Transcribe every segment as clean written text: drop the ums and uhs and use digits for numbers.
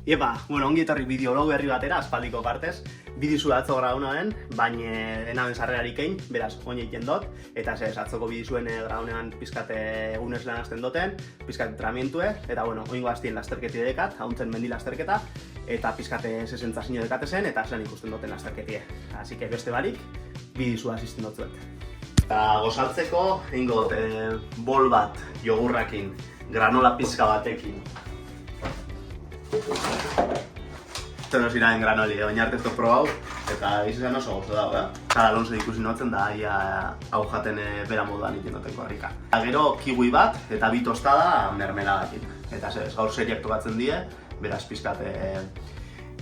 Bueno, ongi etorri bideolog berri batera, aspaldiko partez. Bidizu atzo graunaen, baina enaben sarrerarik egin, beraz, oin egiten dut. Eta atzoko bidizuen graunean pizkate egunez lan hasten duten, pizkate entrenamientue, eta bueno, oingo hastien lasterketi dekat, hauntzen mendi lasterketa, eta pizkate sesentzazio dekate zen, eta zelan ikusten duten lasterketie. Así que beste barik, bidizu asisten dutzuet. Eta gozaltzeko, egin bol bat jogurrakin, granola pizka batekin. Zer nos iraen granoli, baina arte ez dut probau, eta izan oso gozo dago, Zara Alonso ikusi notzen da, hau jaten bera moduan iten duteko harrika. Gero kiwi bat, eta bi tostada mermeladakin. Eta gaur seriak tokatzen die, beraz pizkat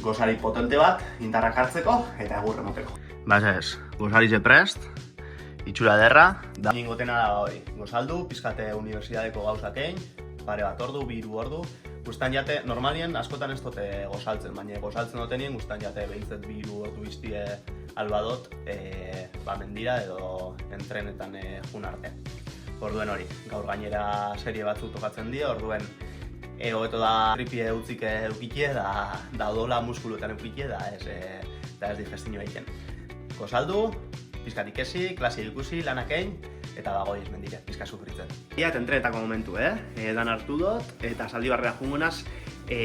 gozari potente bat, indarrak hartzeko, eta egurre moteko. Gozari ze prest, itxura derra, da ningotena da hori. Gozaldu, pizkate unibertsitateko gauzakein, pare bat ordu, 2 ordu. Gustan jate, normalien askotan ez dute gozaltzen, baina gozaltzen dutenien gustan jate behintzet 2 ordu iztie albadot mendira edo entrenetan jun arte. Orduen hori, gaur gainera serie batzuk tokatzen die, orduen hobeto da tripie utzik eukitie, da odola muskuluetan eukitie, da ez digestio egiten. Gozaldu, pizkat ikesi, klase ikusi, lanak egin, eta dago ez mendire, pizka sufritzen. Entrenetako momentu, dan hartu dut, eta saldi barrera jungonaz,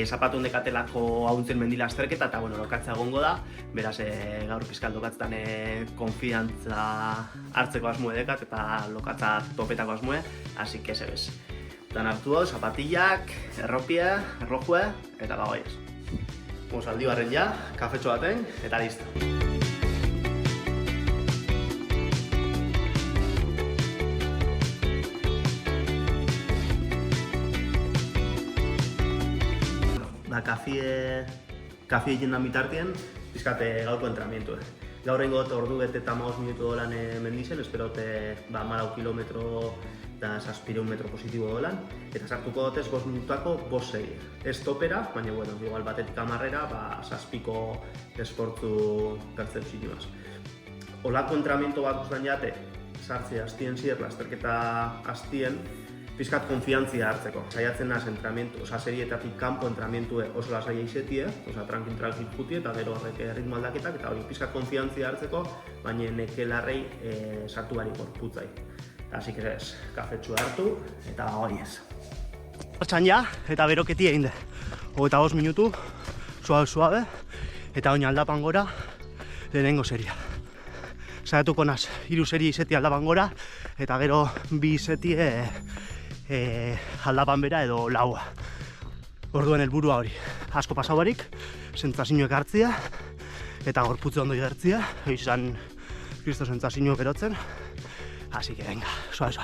zapatun dekatelako hauntzen mendi lasterketa, eta bueno, lokatza egongo da, beraz gaur pizkal lokatzetan konfiantza hartzeko asmue dekat, eta lokatza topetako asmue, así que sebez. Dan hartu dut, zapatillak, erropie, errojue, eta dago ez. Saldi barren ja, kafetxo baten, eta listo. Kafie egin da mitartien, pizkate gaurko entrenamientu. Gaur egingot ordu bete eta 15 minutu dolan mendizen, esperote 14 kilometro eta 700 metro positibo dolan, eta sartuko dotez 5 minutako 5 serie. Ez topera, baina bueno, igual batetik amarrera, 7ko esportzu pertzepzioaz. Olako entrenamiento bat guztan jate, sartzea hastien zier, lasterketa hastien, pizkat konfiantzia hartzeko. Saiatzen naz entrenamientu, serietatik kanpo entrenamientue oso lasaia izetie, tranquil jutie, eta gero horrek ritmo aldaketak, eta hori pizkat konfiantzia hartzeko, baina nekelarrei sartu barik gorputzai. Así que ez, kafetxua hartu, eta hori ez. Hortxan ja, eta beroketi egin de. 25 minutu, suabe, eta oin aldapan gora, lehenengo seria. Saiatuko naz, 3 serie izeti aldapan gora, eta gero 2 setie aldapan bera edo laua. Orduen helburua hori. Asko pasau barik, sentsazioek hartzia, eta gorputze ondo igertzia, izan kristo sentsazioek berotzen. Así que venga, suave.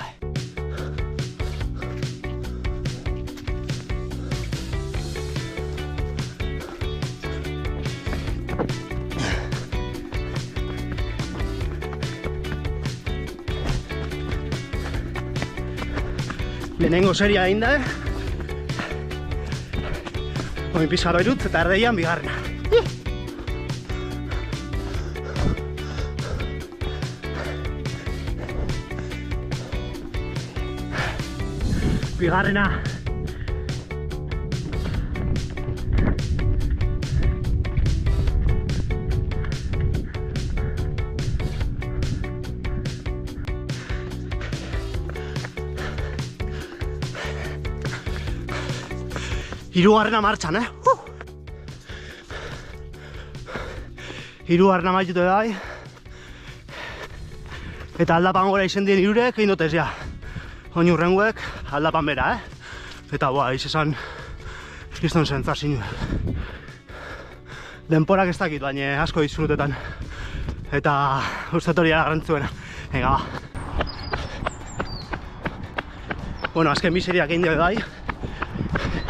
Lehenengo seria egin da, oin pizka berutz eta erdeian bigarrena. Bigarrena. Hirugarrena martxan, Hirugarrena maitute bai. Eta aldapan gora izen dien hirurek, egin dutez ja. Oin urrenguek aldapan bera, Eta izan kriston sentsazioa. Denporak ez dakit, baina asko disfrutetan. Eta ustet hori garrantzuena. Venga, ba. Bueno, azken bi seriak egin dugu bai.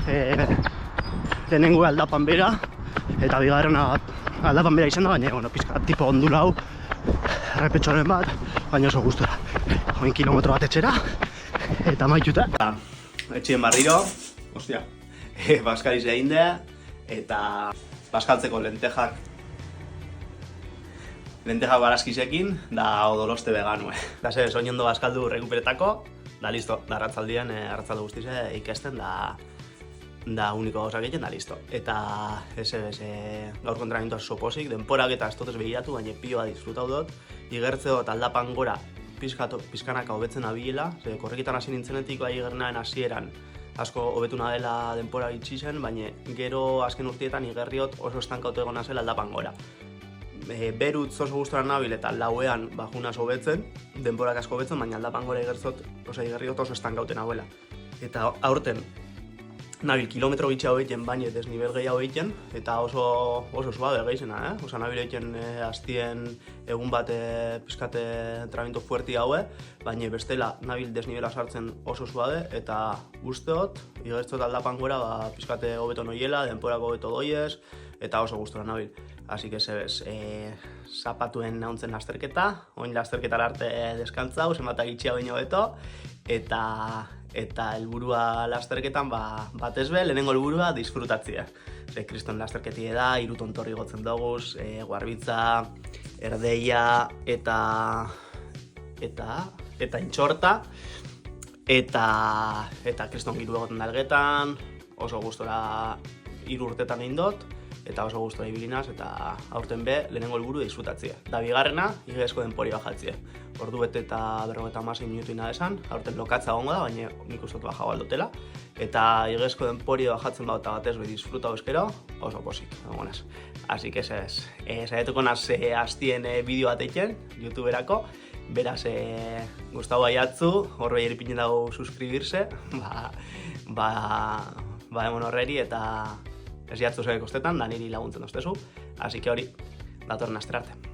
Lehenengo aldapan bera, eta bigarrena aldapan bera izan da, baina bueno, pizka tipo ondula hau, errepetxoren bat, baina oso gustura. Oin kilometro bat etxera, eta maituta. Etxien barriro, ostia, baskariz egin da, eta baskaltzeko lentejak barazkizekin, da odoloste veganue. Eta oin ondo baskaldu rekuperetako, da listo, da arratzaldian, arratzaldu guztize ikesten, da da uniko gauzak egiten da listo. Eta gaurko entrenamientua soposik, denporak eta ez dut begiratu, baina pioa disfrutau dut, igertze dut aldapan gora pizkanaka hobetzen abilela, korrekitan hasi nintzenetik bai igernaen hasieran asko hobetuna dela denpora itxi zen, baina gero azken urtietan igerriot oso estankautu egona zela aldapan gora. Berutz oso gustora nabil eta lauean bajunaz hobetzen, denporak asko hobetzen, baina aldapan gora igerriot oso estankauten hauela. Eta aurten nabil kilometro gitxea egiten, baina desnivel gehiago egiten, eta oso suabe geizena, Osa nabil egiten hastien egun bat pizkate entrenamiento fuerti haue, baina bestela nabil desnibela sartzen oso suabe, eta usteot, igertzot aldapan gora pizkate hobeto noiela, denporako hobeto doiez, eta oso gustora nabil. Así que zapatuen nauntzen lasterketa, oin lasterketara arte deskantzau, zenbata gitxea baino beto, eta helburua lasterketan batez be, lehenengo helburua disfrutatzea. Kriston lasterketie da, 3 tontorri gotzen doguz, Guarbitza, Erdeia eta Intxorta, eta kriston giru egoten dalgetan, oso gustora 3 urtetan egin dut, eta oso gustora ibilinaz, eta aurten be, lehenengo helburu disfrutatzea. Da bigarrena, igezko denpori bajatzea. Ordu bete eta 56 minutu ina desan, aurten lokatza gongo da, baina nik ustot bajau aldotela. Eta igezko denpori bajatzen eta batez be disfrutau eskero, oso posik, egonaz. Así que saietuko naz hastien bideo bat eiken, YouTuberako, beraz gustau baiatzu, horre eripinen dago suskribirse, emon horreri eta ez jatzu zebe kostetan, da niri laguntzen doztezu, así que hori, datorren astera arte.